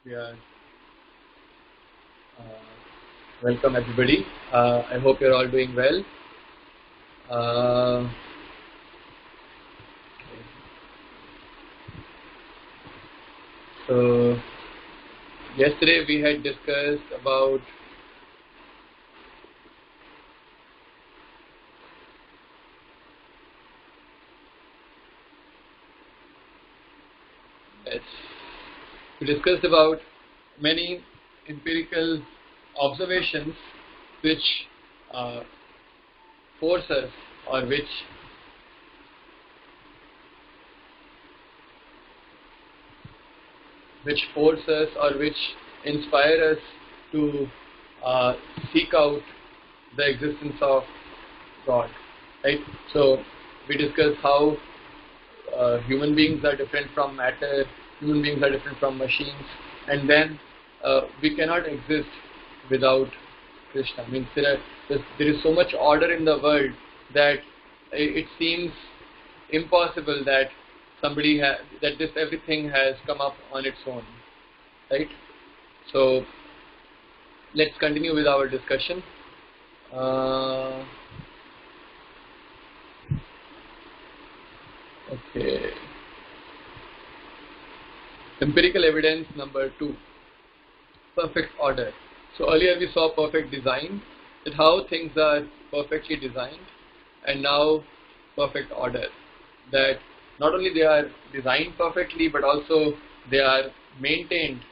Yeah. Welcome everybody. I hope you're all doing well. Uh, so yesterday we had discussed about yes, we discussed about many empirical observations which uh, force us or which force us or which inspire us to uh, seek out the existence of God, right? So we discussed how human beings are different from matter, human beings are different from machines, and then we cannot exist without Krishna. Means there is so much order in the world that it seems impossible that that this everything has come up on its own, right? So let's continue with our discussion. Okay. Empirical evidence number 2. Perfect order. So earlier we saw perfect design, that how things are perfectly designed, and now perfect order, that not only they are designed perfectly but also they are maintained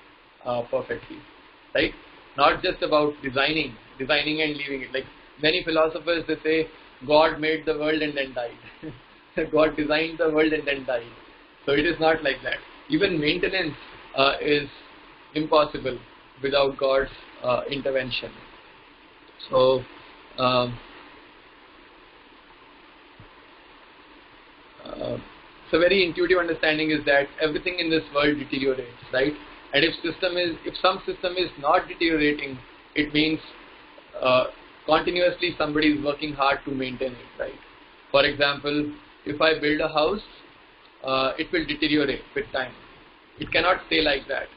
perfectly, right? Not just about designing and leaving it. Like many philosophers, they say God made the world and then died. God designed the world and then died. So it is not like that. Even maintenance is impossible without God's intervention. So um, so very intuitive understanding is that everything in this world deteriorates, right? And if some system is not deteriorating, it means uh, continuously somebody is working hard to maintain it, right? For example, if I build a house, it will deteriorate with time. It cannot stay like that.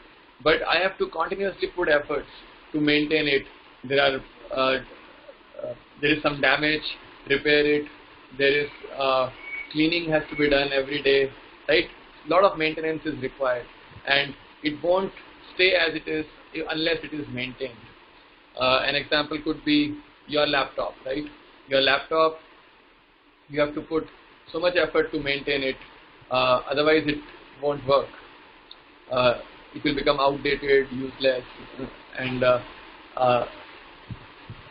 But I have to continuously put efforts to maintain it. There is some damage, repair it. There is cleaning has to be done every day, right? A lot of maintenance is required, and it won't stay as it is unless it is maintained. An example could be your laptop, right? Your laptop, you have to put so much effort to maintain it, otherwise it won't work. It will become outdated, useless, and uh,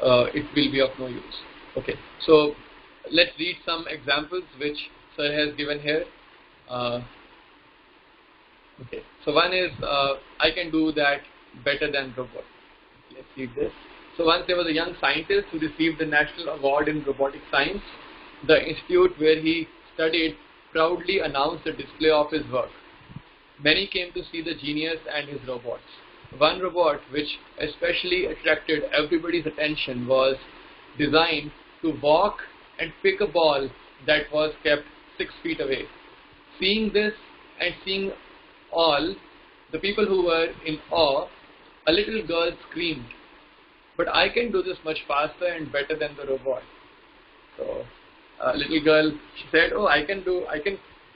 it will be of no use. Okay, so let's read some examples which Sir has given here. Uh, okay, so one is I can do that better than robot. Let's read this. So once there was a young scientist who received the National Award in Robotic Science. The institute where he studied proudly announced the display of his work. Many came to see the genius and his robots. One robot which especially attracted everybody's attention was designed to walk and pick a ball that was kept 6 feet away. Seeing this and seeing all, the people who were in awe, a little girl screamed, "But I can do this much faster and better than the robot." So, a little girl, she said, "Oh, I can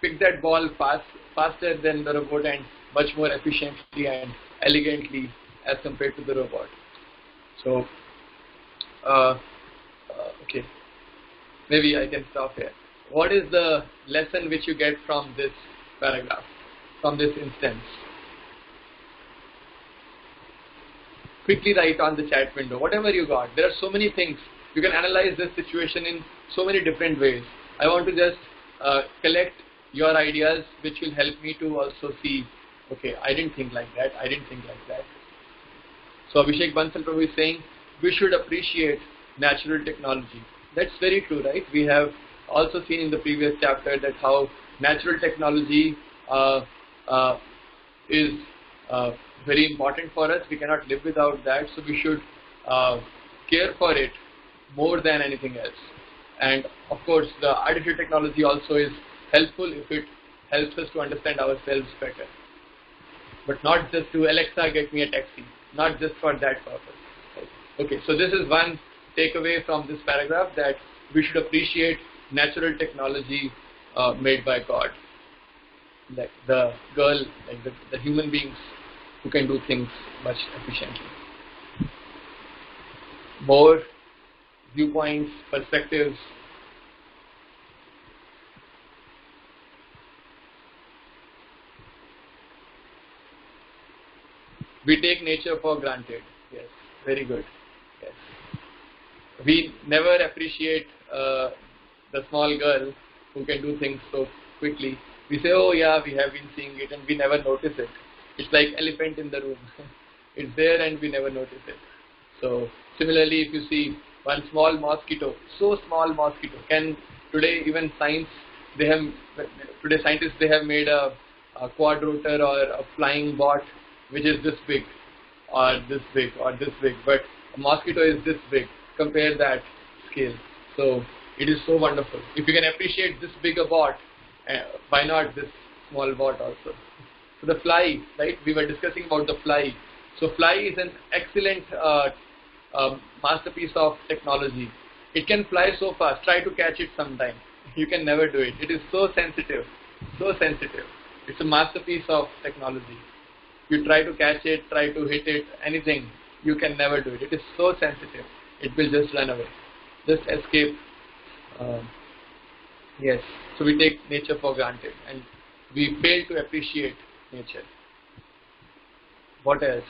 pick that ball faster than the robot and much more efficiently and elegantly as compared to the robot." So, okay, maybe I can stop here. What is the lesson which you get from this paragraph, from this instance? Quickly write on the chat window, whatever you got. There are so many things. You can analyze this situation in so many different ways. I want to just collect your ideas which will help me to also see, okay, I didn't think like that, I didn't think like that. So Abhishek Bansal Prabhu is saying, we should appreciate natural technology. That's very true, right? We have also seen in the previous chapter that how natural technology is very important for us. We cannot live without that, so we should care for it more than anything else. And of course, the artificial technology also is helpful if it helps us to understand ourselves better. but not just to Alexa get me a taxi, not just for that purpose. Right? Okay, so this is one takeaway from this paragraph, that we should appreciate natural technology made by God, like the girl, like the human beings who can do things much efficiently. More viewpoints, perspectives. We take nature for granted. Yes, very good. Yes. We never appreciate the small girl who can do things so quickly. We say, oh yeah, we have been seeing it, and we never notice it. It's like elephant in the room. It's there and we never notice it. So similarly, if you see one small mosquito, so small mosquito, can today even science, today scientists, they have made a quadrotor or a flying bot which is this big or this big or this big, but a mosquito is this big. Compare that scale. So it is so wonderful. If you can appreciate this big a bot, why not this small bot also? So the fly, right? We were discussing about the fly. So fly is an excellent masterpiece of technology. It can fly so fast. Try to catch it sometime. You can never do it. It is so sensitive, so sensitive. It's a masterpiece of technology. You try to catch it, try to hit it, anything, you can never do it. It is so sensitive. It will just run away, just escape. Yes, so we take nature for granted and we fail to appreciate nature. What else?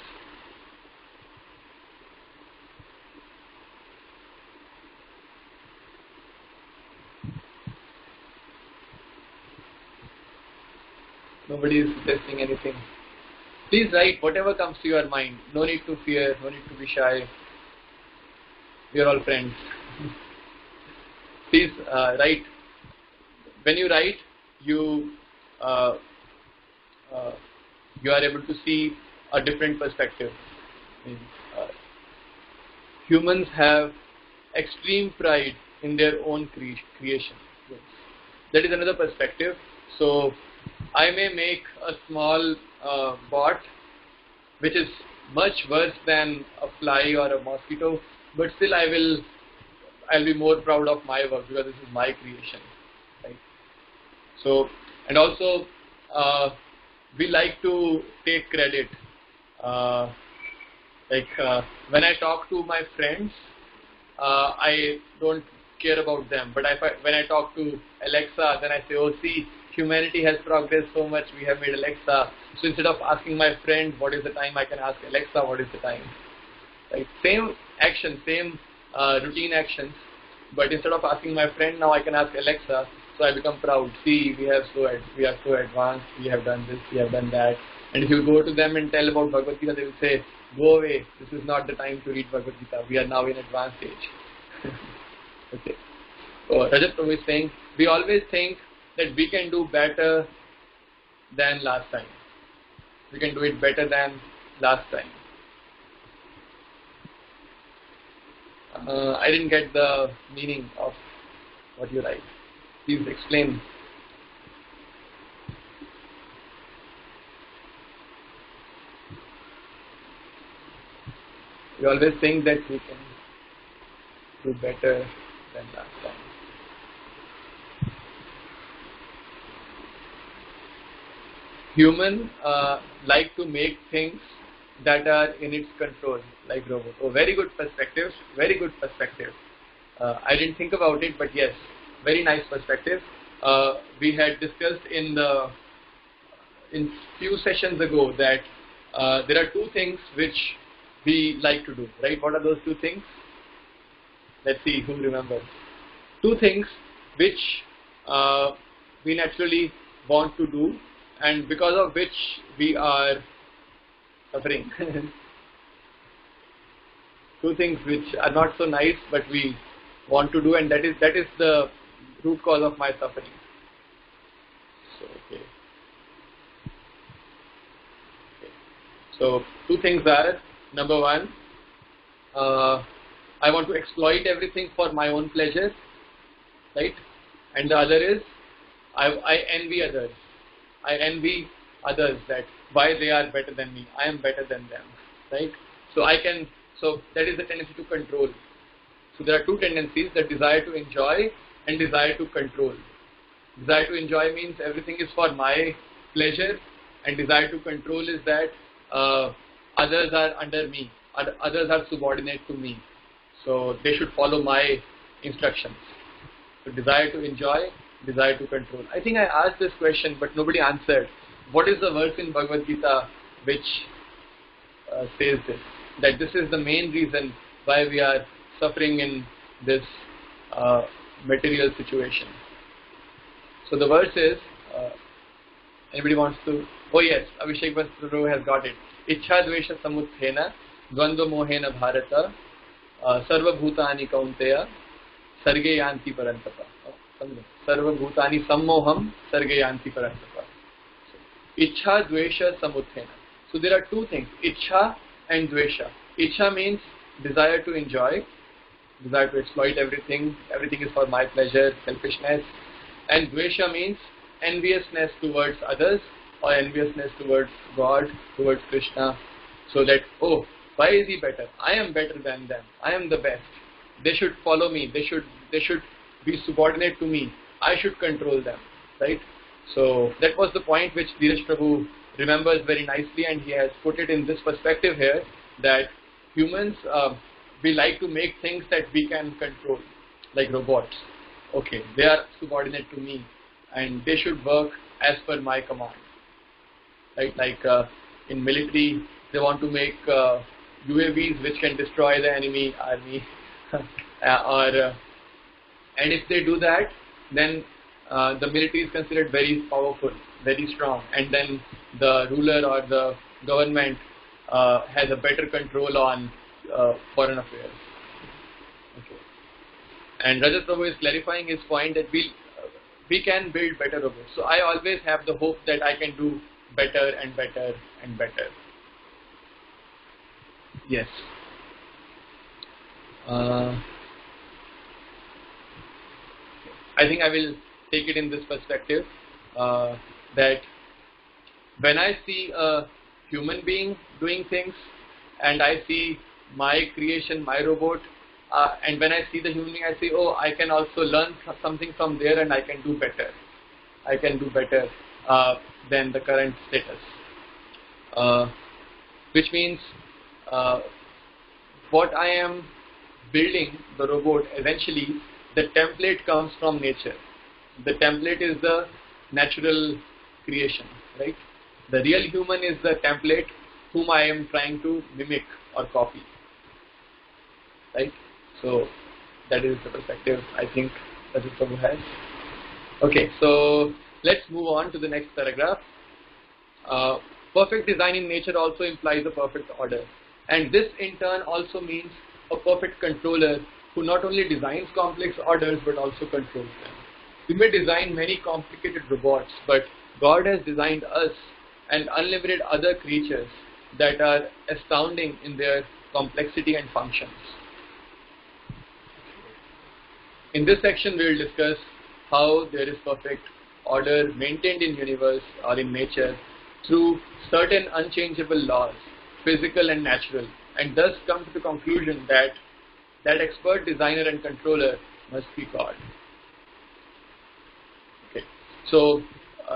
Nobody is suggesting anything. Please write whatever comes to your mind. No need to fear, no need to be shy. We are all friends. Please write. When you write, you you are able to see a different perspective. Humans have extreme pride in their own creation. Yes. That is another perspective. So I may make a small bot which is much worse than a fly or a mosquito, but still I'll be more proud of my work because this is my creation, right? So, and also we like to take credit. When I talk to my friends, I don't care about them, but when I talk to Alexa, then I say, oh, see, humanity has progressed so much, we have made Alexa. So instead of asking my friend what is the time, I can ask Alexa what is the time. Right? Same action, same routine actions, but instead of asking my friend, now I can ask Alexa. So I become proud. See, we are so advanced. We have done this. We have done that. And if you go to them and tell about Bhagavad Gita, they will say, "Go away. This is not the time to read Bhagavad Gita. We are now in advanced stage." Okay. So Rajat Prabhu is saying, we always think that we can do better than last time. We can do it better than last time. I didn't get the meaning of what you write. Please explain. We always think that we can do better than last time. Humans like to make things that are in its control, like robot. Oh, very good perspective. Very good perspective. I didn't think about it, but yes, very nice perspective. We had discussed in few sessions ago that there are two things which we like to do, right? What are those two things? Let's see who remembers. Two things which we naturally want to do, and because of which we are suffering. Two things which are not so nice, but we want to do, and that is the root cause of my suffering. So okay. So two things are, number one, I want to exploit everything for my own pleasure, right? And the other is I envy others. I envy others, that why they are better than me, I am better than them, right? So that is the tendency to control. So there are two tendencies: the desire to enjoy and desire to control. Desire to enjoy means everything is for my pleasure, and desire to control is that others are under me, others are subordinate to me, so they should follow my instructions. So desire to enjoy, desire to control. I think I asked this question but nobody answered. What is the verse in Bhagavad Gita which says this? That this is the main reason why we are suffering in this material situation. So the verse is, anybody wants to? Oh yes, Abhishek Bastro has got it. Ichha dvesha samuthena dvandva mohena bharata sarva bhutani kaunteya sarge yanti parantapa. Sarva bhutani sammoham sarge yanti parantapa. Ichha dvesha samuthena. So there are two things, Ichha and Dvesha. Ichha means desire to enjoy, desire to exploit everything is for my pleasure, selfishness. And Dvesha means enviousness towards others, or enviousness towards God, towards Krishna. So that, oh, why is he better? I am better than them. I am the best. They should follow me. They should be subordinate to me. I should control them, right? So that was the point which Dheeraj Prabhu remembers very nicely, and he has put it in this perspective here, that humans, we like to make things that we can control, like robots. Okay, they are subordinate to me and they should work as per my command, right? Like in military, they want to make UAVs which can destroy the enemy army and if they do that, then the military is considered very powerful, very strong, and then the ruler or the government has a better control on foreign affairs. Okay. And Rajat Prabhu is clarifying his point that we can build better robots. So I always have the hope that I can do better and better and better. Yes. I think I will take it in this perspective, that when I see a human being doing things and I see my creation, my robot, and when I see the human being, I say, oh, I can also learn something from there and I can do better. I can do better than the current status. Which means what I am building, the robot, eventually the template comes from nature. The template is the natural creation, right? The real human is the template whom I am trying to mimic or copy, right? So that is the perspective I think that Prabhu has. Okay, so let's move on to the next paragraph. Perfect design in nature also implies a perfect order, and this in turn also means a perfect controller who not only designs complex orders but also controls them. We may design many complicated robots, but God has designed us and unlimited other creatures that are astounding in their complexity and functions. In this section, we will discuss how there is perfect order maintained in universe or in nature through certain unchangeable laws, physical and natural, and thus come to the conclusion that that expert designer and controller must be God. Okay. So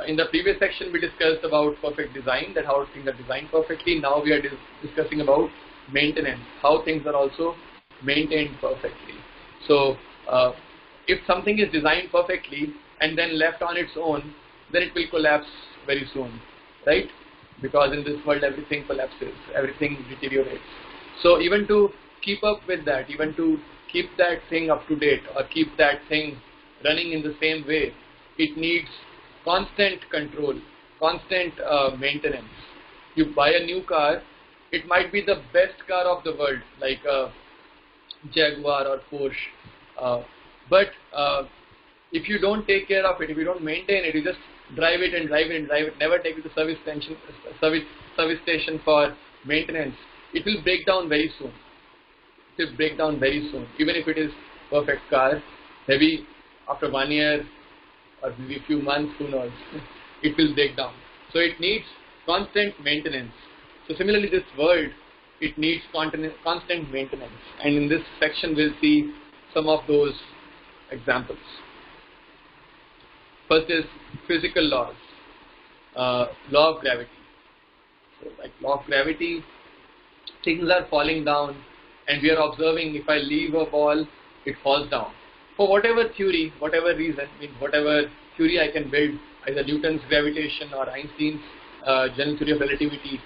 in the previous section we discussed about perfect design, that how things are designed perfectly. Now we are discussing about maintenance, how things are also maintained perfectly. So if something is designed perfectly and then left on its own, then it will collapse very soon, right? Because in this world everything collapses, everything deteriorates. So even to keep up with that, even to keep that thing up to date or keep that thing running in the same way, it needs constant control, constant maintenance. You buy a new car, it might be the best car of the world, like a Jaguar or Porsche, but if you don't take care of it, if you don't maintain it, you just drive it and drive it and drive it, never take it to service station for maintenance, it will break down very soon. It will break down very soon. Even if it is perfect car, maybe after 1 year or maybe a few months, who knows, it will break down. So it needs constant maintenance. So similarly, this world, it needs constant maintenance. And in this section, we'll see some of those examples. First is physical laws, law of gravity. So like law of gravity, things are falling down and we are observing if I leave a ball, it falls down. For whatever theory, whatever reason, whatever theory I can build, either Newton's gravitation or Einstein's general theory of relativity,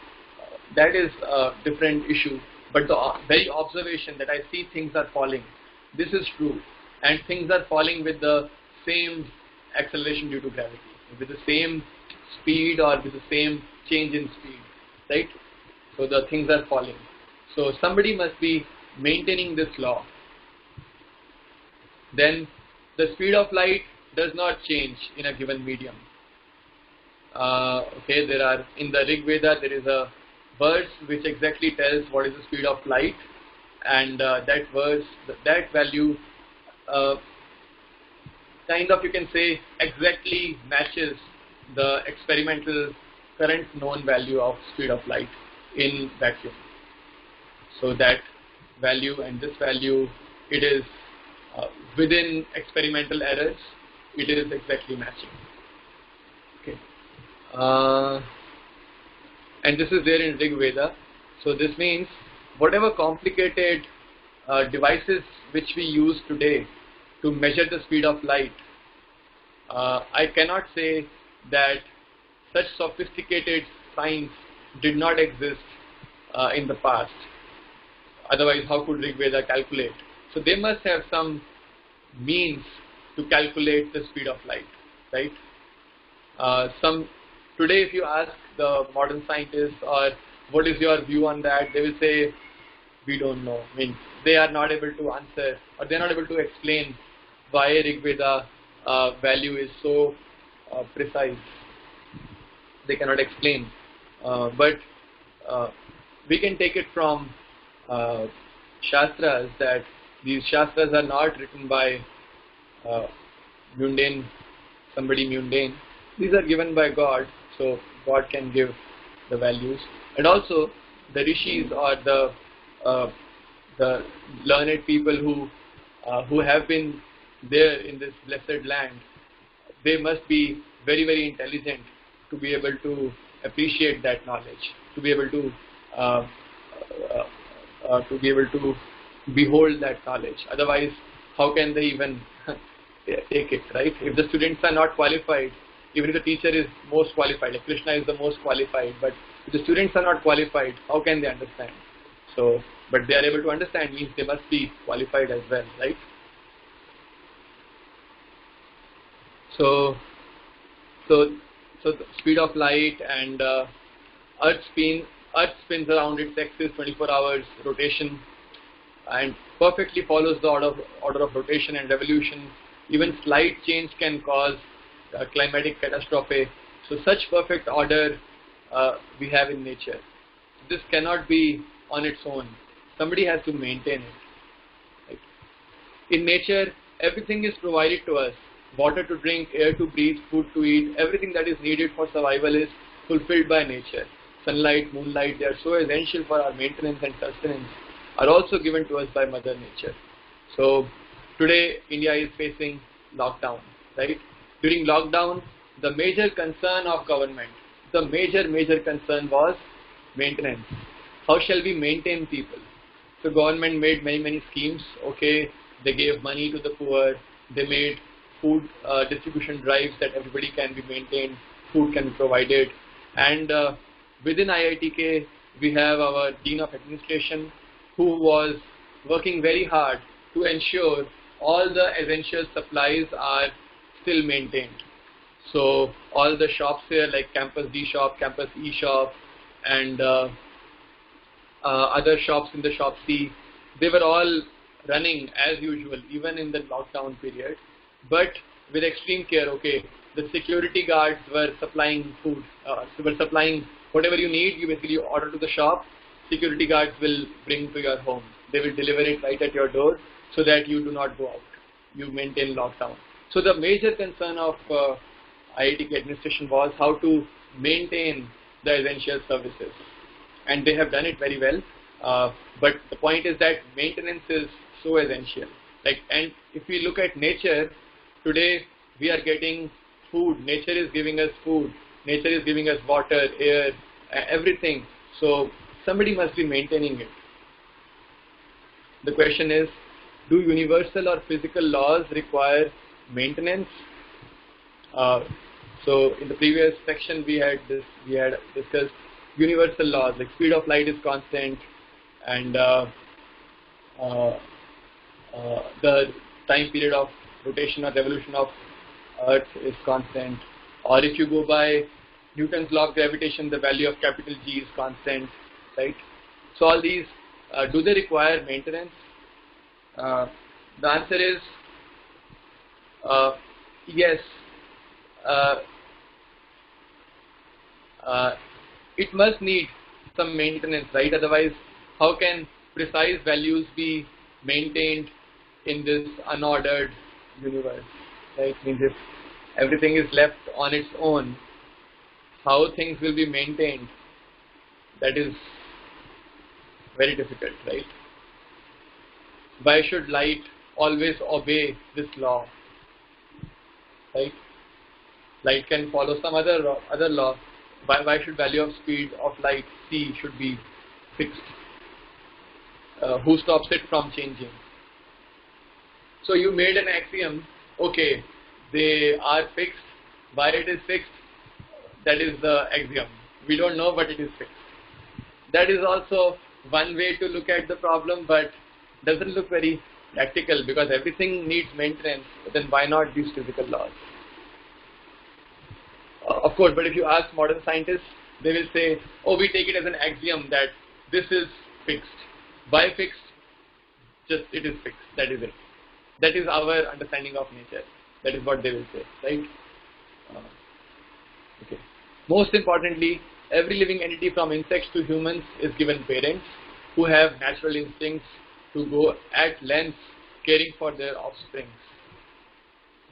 that is a different issue. But the very observation that I see things are falling, this is true. And things are falling with the same acceleration due to gravity, with the same speed or with the same change in speed, right? So the things are falling. So somebody must be maintaining this law. Then the speed of light does not change in a given medium. Okay, there are, in the Rig Veda, there is a verse which exactly tells what is the speed of light, and that verse, that value, kind of, you can say, exactly matches the experimental current known value of speed of light in vacuum. So that value and this value, it is within experimental errors, it is exactly matching. Okay, and this is there in Rig Veda. So this means whatever complicated devices which we use today to measure the speed of light, I cannot say that such sophisticated science did not exist in the past. Otherwise, how could Rig Veda calculate? So they must have some means to calculate the speed of light, right? Today, if you ask the modern scientists or what is your view on that, they will say, we don't know. I mean, they are not able to answer, or they are not able to explain why Rig Veda value is so precise. They cannot explain. But we can take it from Shastras, that these Shastras are not written by somebody mundane. These are given by God, so God can give the values. And also the rishis, or the learned people who have been there in this blessed land, they must be very, very intelligent to be able to appreciate that knowledge, to be able to behold that knowledge. Otherwise, how can they even take it, right? If the students are not qualified, even if the teacher is most qualified, like Krishna is the most qualified, but if the students are not qualified, how can they understand? So, but they are able to understand means they must be qualified as well, right? So the speed of light and Earth spins around its axis 24 hours rotation and perfectly follows the order of rotation and revolution. Even slight change can cause a climatic catastrophe. So such perfect order we have in nature. This cannot be on its own. Somebody has to maintain it. Right? In nature, everything is provided to us. Water to drink, air to breathe, food to eat, everything that is needed for survival is fulfilled by nature. Sunlight, moonlight, they are so essential for our maintenance and sustenance, are also given to us by Mother Nature. So today India is facing lockdown, right? During lockdown, the major concern of government, the major concern was maintenance. How shall we maintain people? So government made many schemes. Okay, they gave money to the poor, they made food distribution drives that everybody can be maintained, food can be provided, and within IITK we have our Dean of Administration who was working very hard to ensure all the essential supplies are still maintained. So all the shops here like Campus D shop, Campus E shop, and other shops in the shop C, they were all running as usual even in the lockdown period, but with extreme care. Okay, the security guards were supplying food, were supplying whatever you need. You basically order to the shop, security guards will bring to your home. They will deliver it right at your door so that you do not go out. You maintain lockdown. So the major concern of IIT administration was how to maintain the essential services, and they have done it very well. But the point is that maintenance is so essential. And if we look at nature today, we are getting food. Nature is giving us food. Nature is giving us water, air, everything. So somebody must be maintaining it. The question is, do universal or physical laws require maintenance? So in the previous section we had discussed universal laws, like speed of light is constant, and the time period of rotation or revolution of Earth is constant. Or if you go by Newton's law of gravitation, the value of capital G is constant, right? So all these, do they require maintenance? The answer is yes. It must need some maintenance, right? Otherwise, how can precise values be maintained in this unordered universe, right? Means if everything is left on its own, how things will be maintained? That is very difficult, right? Why should light always obey this law, right? Light can follow some other law. Why should value of speed of light c should be fixed? Who stops it from changing? So you made an axiom. Okay, they are fixed. Why it is fixed? That is the axiom. We don't know, but it is fixed. That is also one way to look at the problem, but doesn't look very practical, because everything needs maintenance. Then why not these physical laws? Of course, but if you ask modern scientists, they will say, oh, we take it as an axiom that this is fixed. Why fixed? Just it is fixed. That is it. That is our understanding of nature. That is what they will say, right? Okay. Most importantly, every living entity from insects to humans is given parents who have natural instincts to go at length caring for their offspring.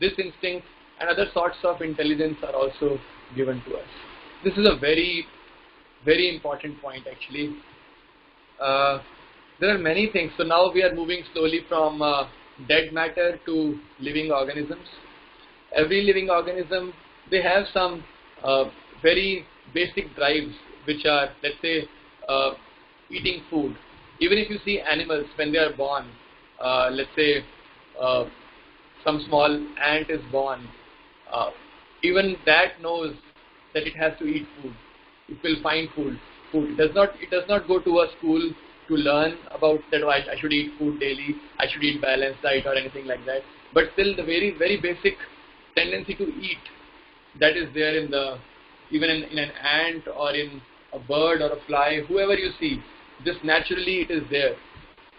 This instinct and other sorts of intelligence are also given to us. This is a very, very important point actually. There are many things. So now we are moving slowly from dead matter to living organisms. Every living organism, they have some very basic drives, which are, let's say, eating food. Even if you see animals when they are born, let's say some small ant is born, even that knows that it has to eat food. It will find food. It does not go to a school to learn about that. Oh, I should eat food daily. I should eat balanced diet or anything like that. But still, the very, very basic tendency to eat, that is there in the, even in an ant or in a bird or a fly, whoever you see, just naturally it is there.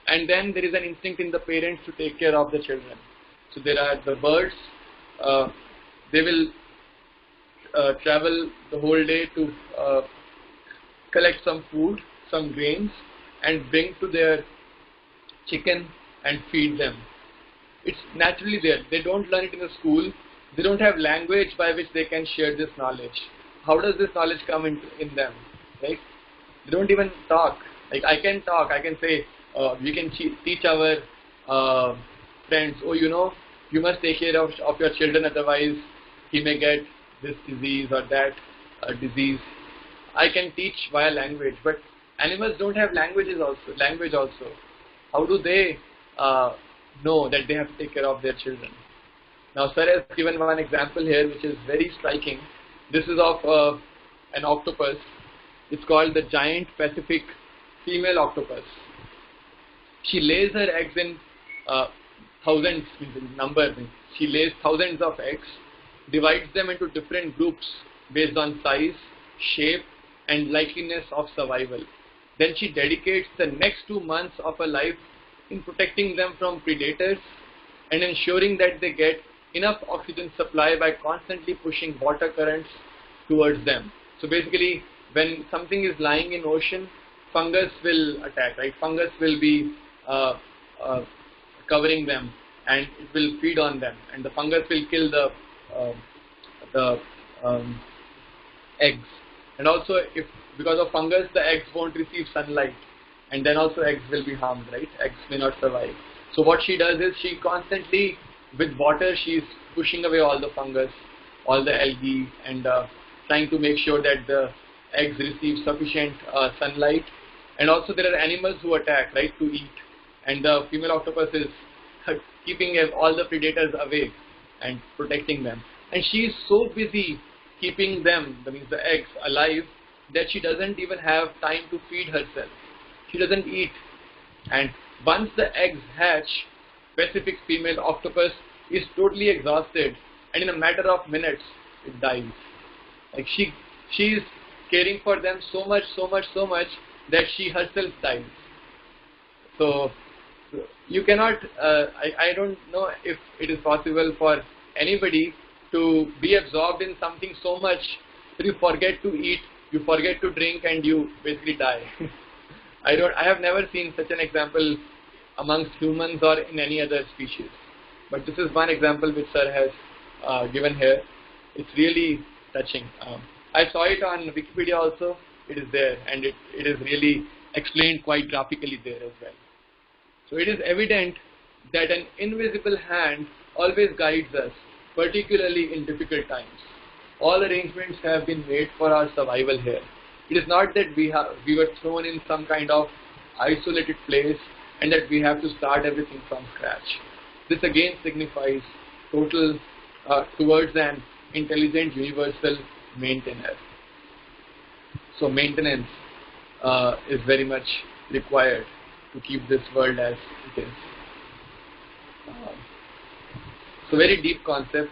And then there is an instinct in the parents to take care of the children. So there are the birds, they will travel the whole day to collect some food, some grains, and bring to their chicken and feed them. It's naturally there. They don't learn it in the school. They don't have language by which they can share this knowledge. How does this knowledge come in them, right? They don't even talk. Like I can talk. I can say, we can teach our friends, oh, you know, you must take care of your children, otherwise he may get this disease or that disease. I can teach via language, but animals don't have language also. How do they know that they have to take care of their children? Now, sir has given one example here which is very striking. This is of an octopus. It's called the giant Pacific female octopus. She lays her eggs in thousands, in number. She lays thousands of eggs, divides them into different groups based on size, shape, and likeliness of survival. Then she dedicates the next 2 months of her life in protecting them from predators and ensuring that they get enough oxygen supply by constantly pushing water currents towards them. So basically, when something is lying in ocean, fungus will attack, right? Fungus will be covering them, and it will feed on them, and the fungus will kill eggs. And also, if because of fungus, the eggs won't receive sunlight, and then also eggs will be harmed, right? Eggs may not survive. So what she does is she constantly, with water, she's pushing away all the fungus, all the algae, and trying to make sure that the eggs receive sufficient sunlight. And also there are animals who attack, right, to eat, and the female octopus is keeping all the predators away and protecting them. And she is so busy keeping them, that means the eggs, alive, that she doesn't even have time to feed herself. She doesn't eat. And once the eggs hatch, specific female octopus is totally exhausted, and in a matter of minutes, it dies. Like she is caring for them so much that she herself dies. So you cannot, I don't know if it is possible for anybody to be absorbed in something so much that you forget to eat, you forget to drink, and you basically die. I have never seen such an example amongst humans or in any other species. But this is one example which sir has given here. It's really touching. I saw it on Wikipedia also. It is there, and it is really explained quite graphically there as well. So it is evident that an invisible hand always guides us, particularly in difficult times. All arrangements have been made for our survival here. It is not that we were thrown in some kind of isolated place and that we have to start everything from scratch. This again signifies total towards an intelligent universal maintainer. So maintenance is very much required to keep this world as it is. So very deep concept.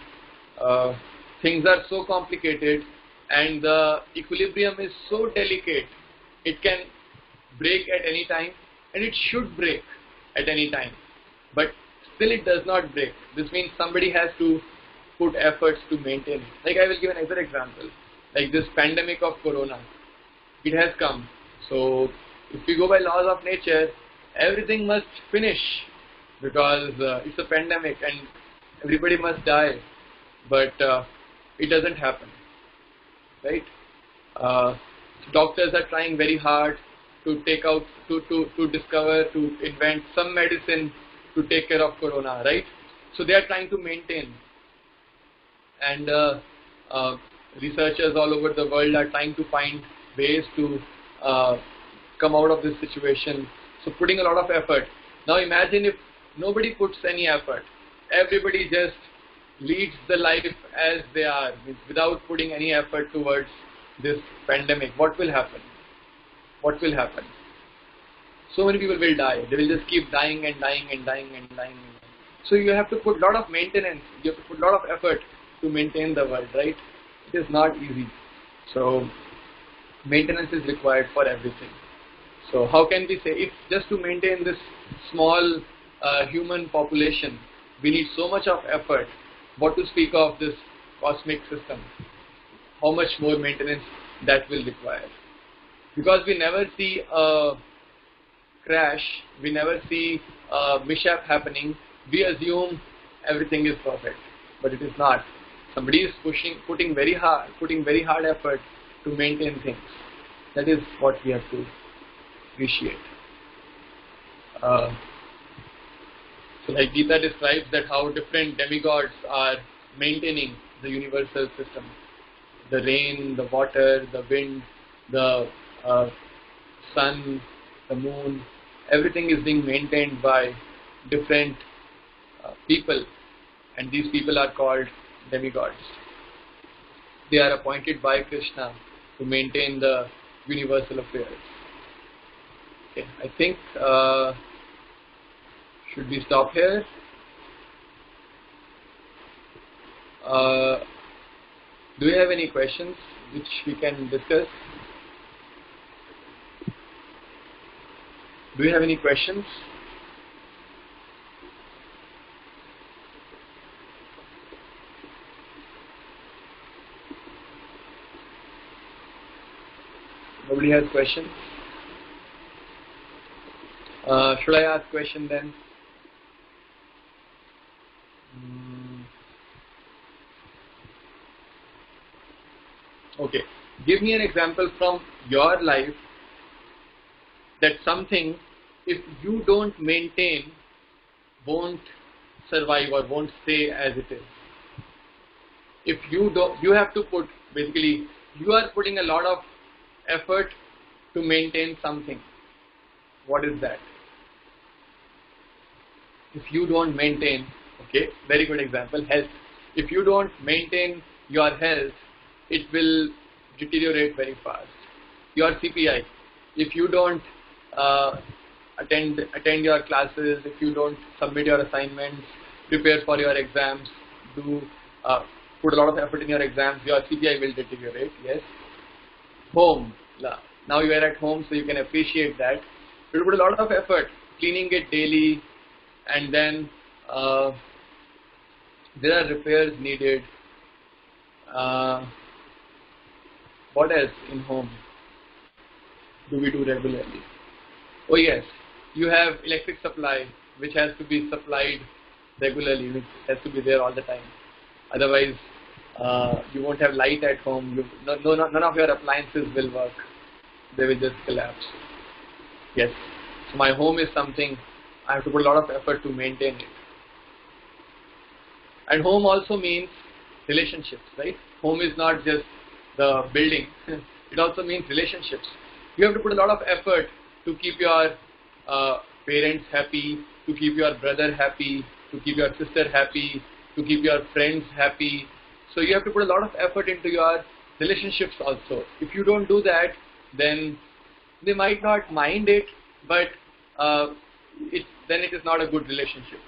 Things are so complicated, and the equilibrium is so delicate. It can break at any time, and it should break at any time. But still it does not break. This means somebody has to put efforts to maintain it. Like I will give another example. Like this pandemic of corona. It has come. So if we go by laws of nature, everything must finish because it's a pandemic and everybody must die. But it doesn't happen, right? Doctors are trying very hard to take out, to discover, to invent some medicine to take care of corona, right? So they are trying to maintain, and researchers all over the world are trying to find ways to come out of this situation. So putting a lot of effort. Now imagine if nobody puts any effort, everybody just leads the life as they are, without putting any effort towards this pandemic. What will happen? What will happen? So many people will die. They will just keep dying and dying and dying and dying. So you have to put a lot of maintenance. You have to put a lot of effort to maintain the world, right? It is not easy. So maintenance is required for everything. So how can we say, if just to maintain this small human population, we need so much of effort, what to speak of this cosmic system? How much more maintenance that will require? Because we never see a crash, we never see a mishap happening, we assume everything is perfect, but it is not. Somebody is putting very hard effort to maintain things. That is what we have to appreciate. So like Gita describes that how different demigods are maintaining the universal system. The rain, the water, the wind, the sun, the moon, everything is being maintained by different people, and these people are called demigods. They are appointed by Krishna to maintain the universal affairs. Okay, I think should we stop here? Do you have any questions which we can discuss? Do you have any questions? Nobody has questions? Should I ask question then? Okay. Give me an example from your life that something, if you don't maintain, won't survive or won't stay as it is. If you don't, you have to put, basically, you are putting a lot of effort to maintain something. What is that? If you don't maintain, okay, very good example, health. If you don't maintain your health, it will deteriorate very fast. Your CPI, if you don't attend your classes, if you don't submit your assignments, prepare for your exams, do put a lot of effort in your exams, your CPI will deteriorate. Yes. Home. Now you are at home, so you can appreciate that. You put a lot of effort cleaning it daily, and then there are repairs needed. What else in home do we do regularly? Oh yes, you have electric supply, which has to be supplied regularly, which has to be there all the time. Otherwise, you won't have light at home. None of your appliances will work. They will just collapse. Yes. So my home is something I have to put a lot of effort to maintain it. And home also means relationships, right? Home is not just the building. It also means relationships. You have to put a lot of effort to keep your parents happy, to keep your brother happy, to keep your sister happy, to keep your friends happy. So you have to put a lot of effort into your relationships also. If you don't do that, then they might not mind it, but then it is not a good relationship,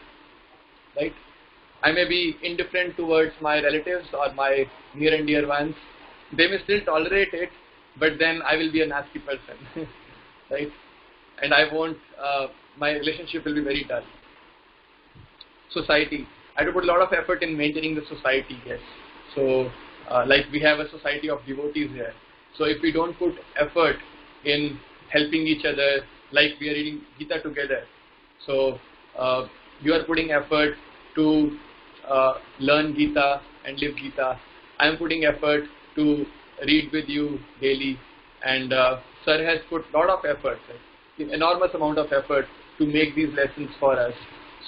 right? I may be indifferent towards my relatives or my near and dear ones. They may still tolerate it, but then I will be a nasty person, right? And I won't, my relationship will be very dull. Society. I have to put a lot of effort in maintaining the society, yes. So, like we have a society of devotees here. So if we don't put effort in helping each other, like we are reading Gita together. So you are putting effort to learn Gita and live Gita. I am putting effort to read with you daily, and Sir has put a lot of effort, enormous amount of effort to make these lessons for us.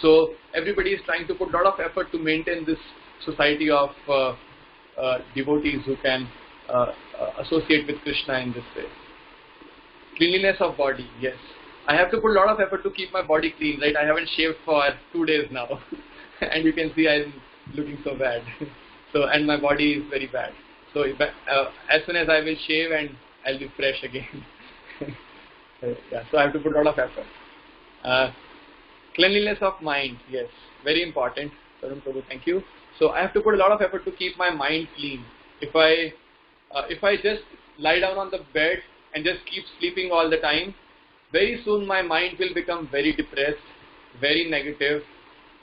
So everybody is trying to put a lot of effort to maintain this society of devotees who can associate with Krishna in this way. Cleanliness of body, yes. I have to put a lot of effort to keep my body clean, right? I haven't shaved for 2 days now, and you can see I'm looking so bad. So, and my body is very bad. So, if as soon as I will shave, and I'll be fresh again. Yeah, so I have to put a lot of effort. Cleanliness of mind, yes, very important. Tarun Prabhu, thank you. So I have to put a lot of effort to keep my mind clean. If I just lie down on the bed and just keep sleeping all the time, very soon my mind will become very depressed, very negative.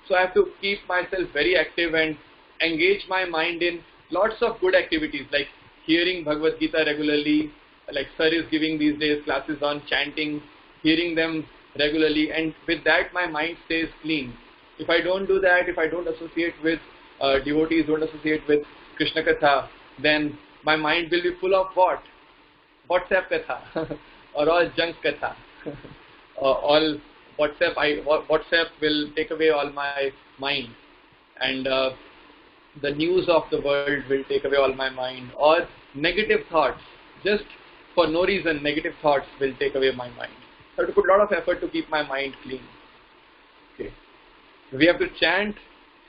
So I have to keep myself very active and engage my mind in lots of good activities, like hearing Bhagavad Gita regularly, like Sir is giving these days classes on chanting, hearing them regularly, and with that my mind stays clean. If I don't do that, if I don't associate with devotees, don't associate with Krishna Katha, then my mind will be full of what? WhatsApp Katha or all junk Katha. All WhatsApp will take away all my mind, and the news of the world will take away all my mind, or negative thoughts, just for no reason negative thoughts will take away my mind. I have to put a lot of effort to keep my mind clean. Okay. We have to chant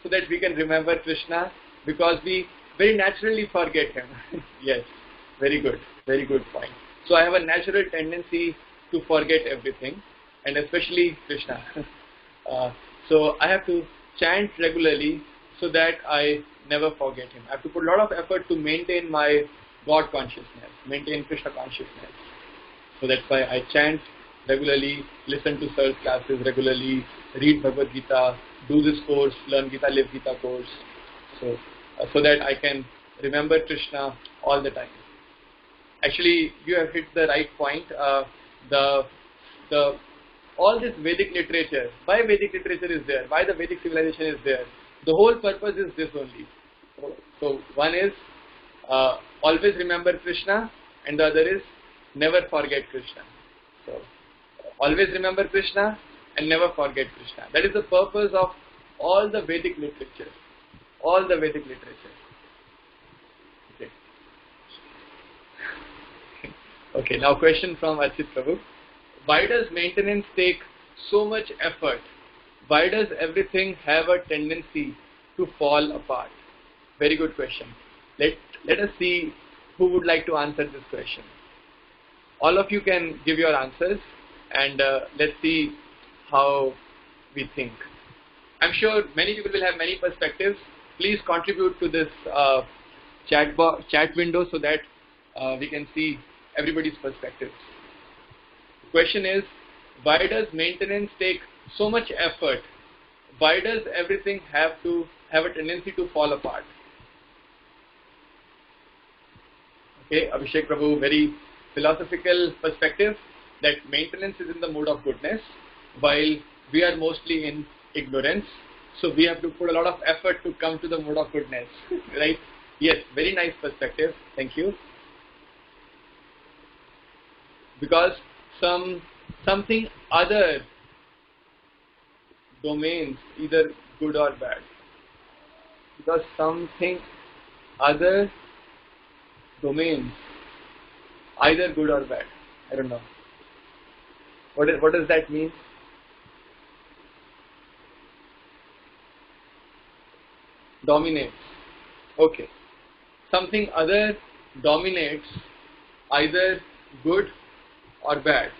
so that we can remember Krishna, because we very naturally forget him. Yes, very good point. So I have a natural tendency to forget everything, and especially Krishna. So I have to chant regularly so that I never forget him. I have to put a lot of effort to maintain my God consciousness, maintain Krishna consciousness. So that's why I chant regularly, listen to Sir's classes regularly, read Bhagavad Gita, do this course, learn Gita, live Gita course, so that I can remember Krishna all the time. Actually, you have hit the right point. All this Vedic literature, why Vedic literature is there, why the Vedic civilization is there, the whole purpose is this only. So one is always remember Krishna, and the other is never forget Krishna. So always remember Krishna and never forget Krishna. That is the purpose of all the Vedic literature. All the Vedic literature. Okay. Okay, now question from Archit Prabhu. Why does maintenance take so much effort? Why does everything have a tendency to fall apart? Very good question. Let us see who would like to answer this question. All of you can give your answers, and let's see how we think. I'm sure many people will have many perspectives. Please contribute to this chat window so that we can see everybody's perspectives. The question is, why does maintenance take so much effort? Why does everything have to have a tendency to fall apart? Okay, Abhishek Prabhu, very philosophical perspective that maintenance is in the mode of goodness while we are mostly in ignorance. So we have to put a lot of effort to come to the mode of goodness, right? Yes, very nice perspective. Thank you. Because something other domains, either good or bad. Because something other domains, either good or bad. I don't know. What does that mean? Dominates. Okay. Something other dominates, either good or bad.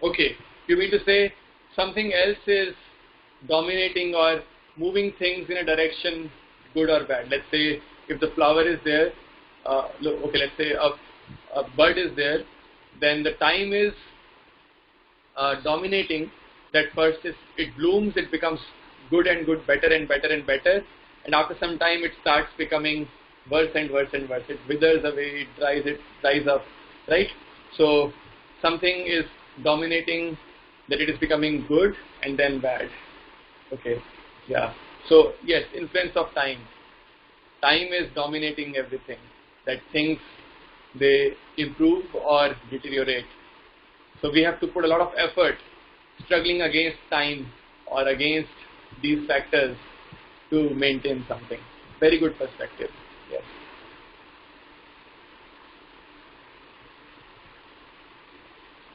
Okay. You mean to say something else is dominating or moving things in a direction good or bad. Let's say if the flower is there, okay, let's say a bud is there, then the time is dominating that. First it blooms, it becomes good and good, better and better and better, and after some time it starts becoming worse and worse and worse. It withers away, it dries up, right? So something is dominating, that it is becoming good and then bad. Okay, yeah. So yes, influence of time. Time is dominating everything. That things, they improve or deteriorate. So we have to put a lot of effort struggling against time or against these factors to maintain something. Very good perspective. Yes.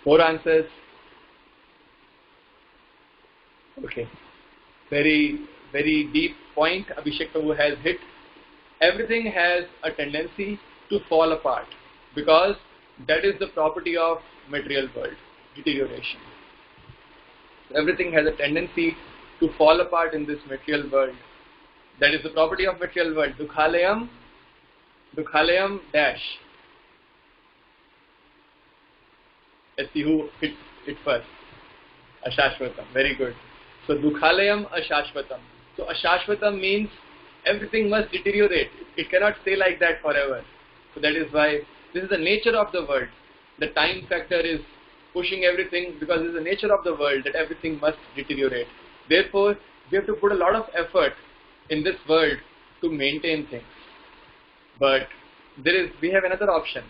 More answers? Okay. Very, very deep point Abhishek Prabhu has hit. Everything has a tendency to fall apart because that is the property of material world, deterioration. Everything has a tendency to fall apart in this material world. That is the property of material world. Dukhalayam dash. Let's see who hit it first. Ashashvatam. Very good. So Dukhalayam Ashashvatam. So Ashashvatam means everything must deteriorate. It cannot stay like that forever. So that is why this is the nature of the world. The time factor is pushing everything because it is the nature of the world that everything must deteriorate. Therefore, we have to put a lot of effort in this world to maintain things. But we have another option.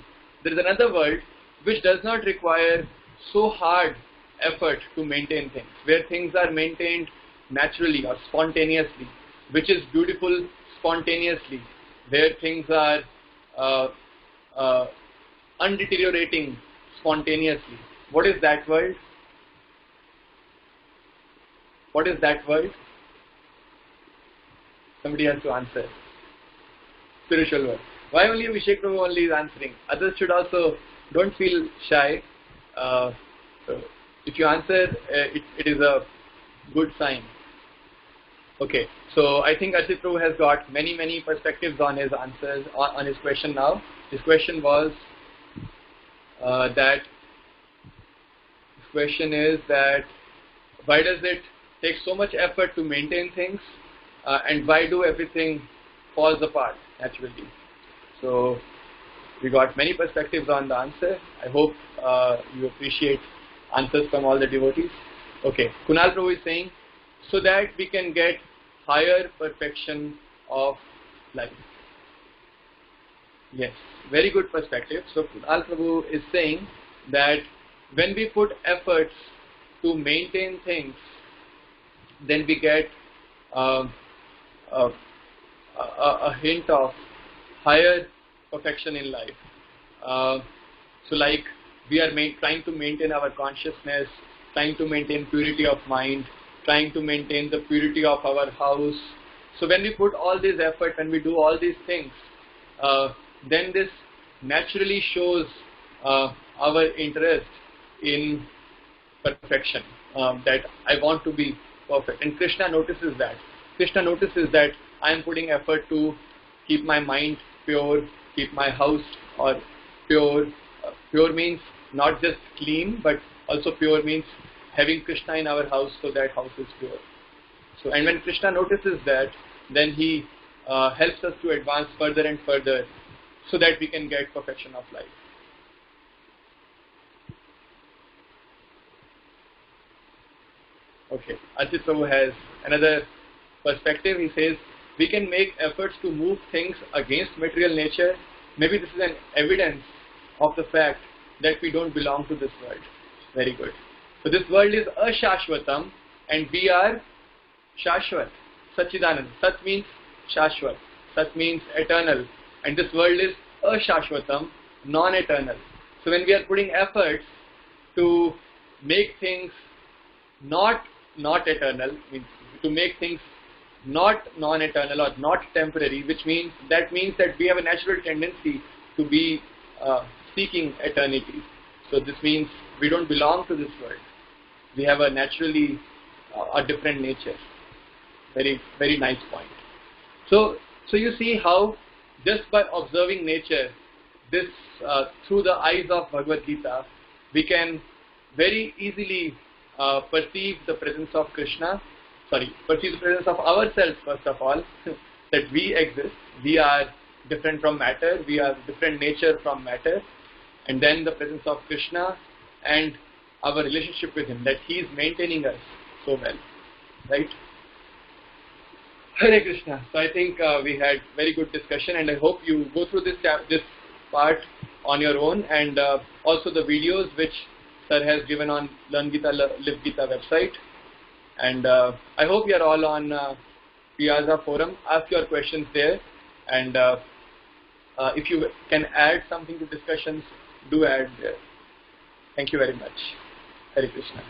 There is another world which does not require so hard effort to maintain things, where things are maintained naturally or spontaneously, which is beautiful spontaneously, where things are undeteriorating spontaneously. What is that world? What is that world? Somebody has to answer. Spiritual world. Why only Abhishek Prabhu only is answering? Others should also, don't feel shy. So if you answer, it is a good sign. Okay, so I think Archit Prabhu has got many perspectives on his answers, on his question now. His question was why does it take so much effort to maintain things, and why do everything falls apart naturally? So we got many perspectives on the answer. I hope you appreciate answers from all the devotees. Okay, Kunal Prabhu is saying, so that we can get higher perfection of life. Yes, very good perspective. So Kunal Prabhu is saying that when we put efforts to maintain things, then we get uh, a, a hint of higher perfection in life. Uh, so like we are trying to maintain our consciousness, trying to maintain purity of mind, trying to maintain the purity of our house. So when we put all this effort, when we do all these things, then this naturally shows our interest in perfection, that I want to be perfect. And Krishna notices that. Krishna notices that I am putting effort to keep my mind pure, keep my house or pure. Pure means not just clean, but also pure means having Krishna in our house, so that house is pure. So, and when Krishna notices that, then he helps us to advance further and further, so that we can get perfection of life. Okay, Ajit Prabhu has another perspective. He says, we can make efforts to move things against material nature. Maybe this is an evidence of the fact that we don't belong to this world. Very good. So this world is ashashvatam and we are shashvat, Sachidanand. Sat means shashvat, Sat means eternal, and this world is ashashvatam, non-eternal. So when we are putting efforts to make things not eternal, means to make things not non-eternal or not temporary, which means that we have a natural tendency to be seeking eternity. So this means we don't belong to this world. We have a naturally a different nature. Very, very nice point. So you see how just by observing nature, this through the eyes of Bhagavad Gita, we can very easily perceive the presence of Krishna. Perceive the presence of ourselves first of all, that we exist. We are different from matter. We are different nature from matter. And then the presence of Krishna and our relationship with him, that he is maintaining us so well, right? Hare Krishna. So I think we had very good discussion, and I hope you go through this part on your own, and also the videos which Sir has given on Learn Gita, Live Gita website. And I hope you are all on Piazza forum. Ask your questions there, and if you can add something to discussions, do add there. Thank you very much. Hare Krishna.